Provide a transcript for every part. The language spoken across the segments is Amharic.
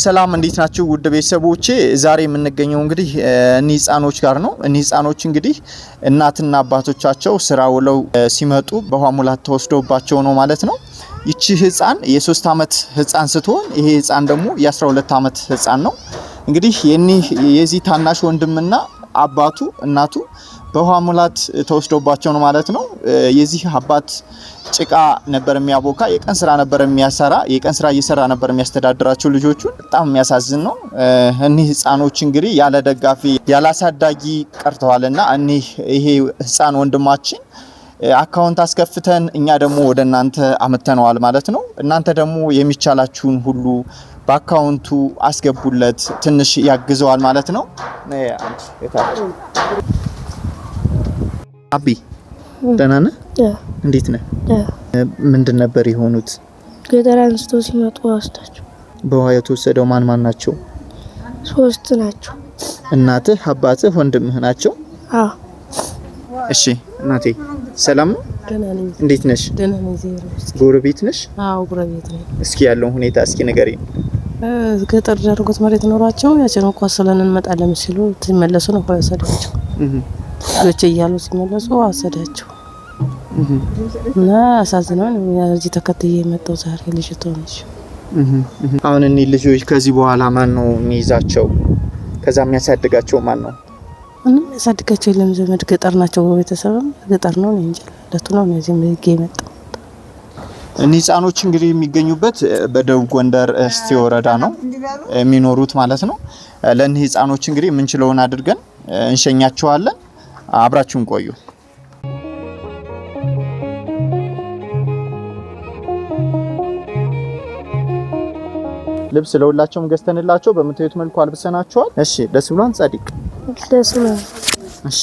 ሰላም እንዴት ናችሁ ውድ ቤተሰቦቼ ዛሬ የምንገኘው እንግዲህ ህፃኖች ጋር ነው ህፃኖች እንግዲህ እናትና አባቶቻቸው ስራ ውለው ሲመጡ በውሃ ሙላት ተወስዶባቸው ነው ማለት ነው ይቺ ህፃን የ3 አመት ህፃን ስትሆን ይሄ ህፃን ደግሞ የ12 አመት ህፃን ነው እንግዲህ የዚህ ታናሽ ወንድምና አባቱ እናቱ በውሃ ሙላት ተወስዶባቸው ነው ማለት ነው የዚህ አባት ጭቃ ነበር የሚያቦካ የቀን ስራ ነበር የሚያሰራ የቀን ስራ እየሰራ ነበር የሚያስተዳድራቸው ልጆቹን በጣም የሚያሳዝን ነው እነዚህ ህፃኖች እንግዲህ ያለ ደጋፊ ያለ አሳዳጊ ቀርተዋልና ይሄ ህፃን ወንድማችን አካውንት አስከፍተን እኛ ደግሞ ወደናንተ አመተነዋል ማለት ነው እናንተ ደግሞ የሚቻላችሁን ሁሉ በአካውንቱ አስገቡለት ትንሽ ያግዘዋል ማለት ነው አቢ ደህና ነህ እንዴት ነህ ምንድን ነበር የሆኑት ገጠር አንስቶ ሲመጡ አስታቸው በውሃ የተወሰደው ማን ናቸው 3 ናቸው እናትህ አባትህ ወንድምህ ናቸው አዎ እሺ እናቴ ሰላም ነው ደህና ነኝ እንዴት ነሽ ደህና ነኝ ዜሮ ጎረቤት ነሽ አዎ ጎረቤት ነኝ እስኪ ያለው ሁኔታ እስኪ ንገሪኝ ገጠር ዳርጎት መሬት ኖራቸው ያቸነው ቋሰለን እንመጣለን ሲሉ ተመለሱ ነው ወሰዳቸው ልጅ እያሉ ሲመለሱ ወሰዳቸው እና አሳዝነን እዚህ ተከትዬ መጣው ዛሬ ልጅ ተሆነች አሁን እኔ ልጆች ከዚህ በኋላ ማን ነው የሚይዛቸው ከዛ የሚያሳድጋቸው ማን ነው ምንም ያሳድጋቸው የለም ዘመድ ገጠር ናቸው ቤተሰብም ገጠር ነው እንጂ ለቱ ነው እዚህ ምንገ የመጣው ህፃኖች እንግዲህ የሚገኙበት በደቡብ ጎንደር እስቴ ወረዳ ነው የሚኖሩት ማለት ነው ለእነዚህ ህፃኖች እንግዲህ ምንችለውን አድርገን እንሸኛቸዋለን አብራችሁን ቆዩ ልብስ ለሁላቸውም ገዝተንላቸው በመታየት መልኩ አልብሰናቸዋል እሺ ደስ ብሎን ጻድቅ ደስ ብሎን እሺ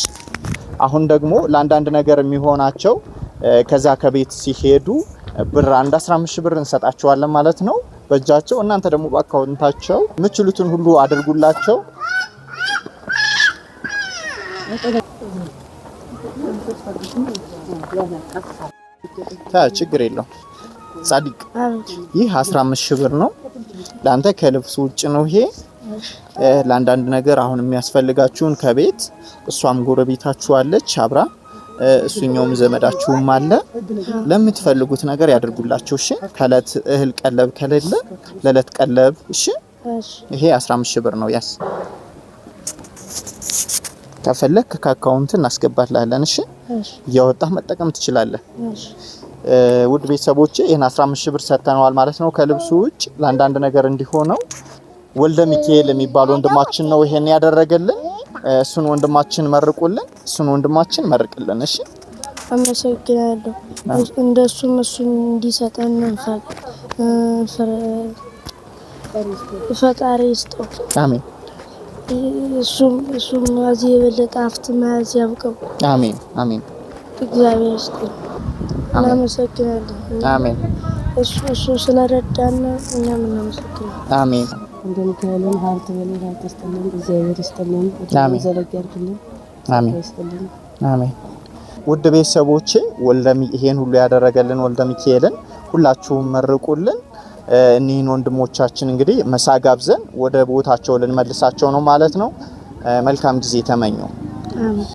አሁን ደግሞ ለአንዳንድ ነገር የሚሆናቸው ከዛ ከቤት ሲሄዱ ብር 15 ብር እንሰጣቸዋለን ማለት ነው በእጃቸው እናንተ ደግሞ በአካውንታቸው ምችሉትን ሁሉ አድርጉላቸው ችግር የለው ጻድቅ ይህ 15 ብር ነው ላንተ ከልብሱ ውጭ ነው ይሄ ለአንዳንድ ነገር አሁን የሚያስፈልጋችሁን ከቤት እሷም ጎረቤታችሁ አለች አብራ እሱኛውም ዘመዳችሁም አለ ለምትፈልጉት ነገር ያድርጉላችሁ እሺ ከለት እህል ቀለብ ከሌለ ለለት ቀለብ እሺ ይሄ 15 ብር ነው ያስ ከፈለክ ከአካውንት እናስገባላለን እሺ ያወጣህ መጠቀም ትችላለህ ውድ ቤተሰቦቼ ይሄን 15 ብር ሰተናል ማለት ነው ከልብሱ ውጭ ለአንዳንድ ነገር እንዲሆነው ወልደ ሚካኤል የሚባል ወንድማችን ነው ይሄን ያደረገልን እሱን ወንድማችን መርቅልን እሺ አመሰግናለሁ እንደሱም እሱን እንዲሰጠን ፈጣሪ ይስጠው አሜን እሱም አዚ የበለጠ አፍት ማያዝ ያብቀው አሜን እግዚአብሔር ይስጠው አመሰግናለሁ አሜን እሱ ስለረዳን እኛም እናመሰግናለን አሜን እንደምከለን ሀብት በሌላ ተስተለን እግዚአብሔር ይስጠልን ዘለጋርልን አሜን ውድ ቤተሰቦቼ ይሄን ሁሉ ያደረገልን ወልደ ሚካኤልን ሁላችሁም መርቁልን እኒህን ወንድሞቻችን እንግዲህ መሳጋብዘን ወደ ቦታቸው ልንመልሳቸው ነው ማለት ነው መልካም ጊዜ ተመኙ አሜን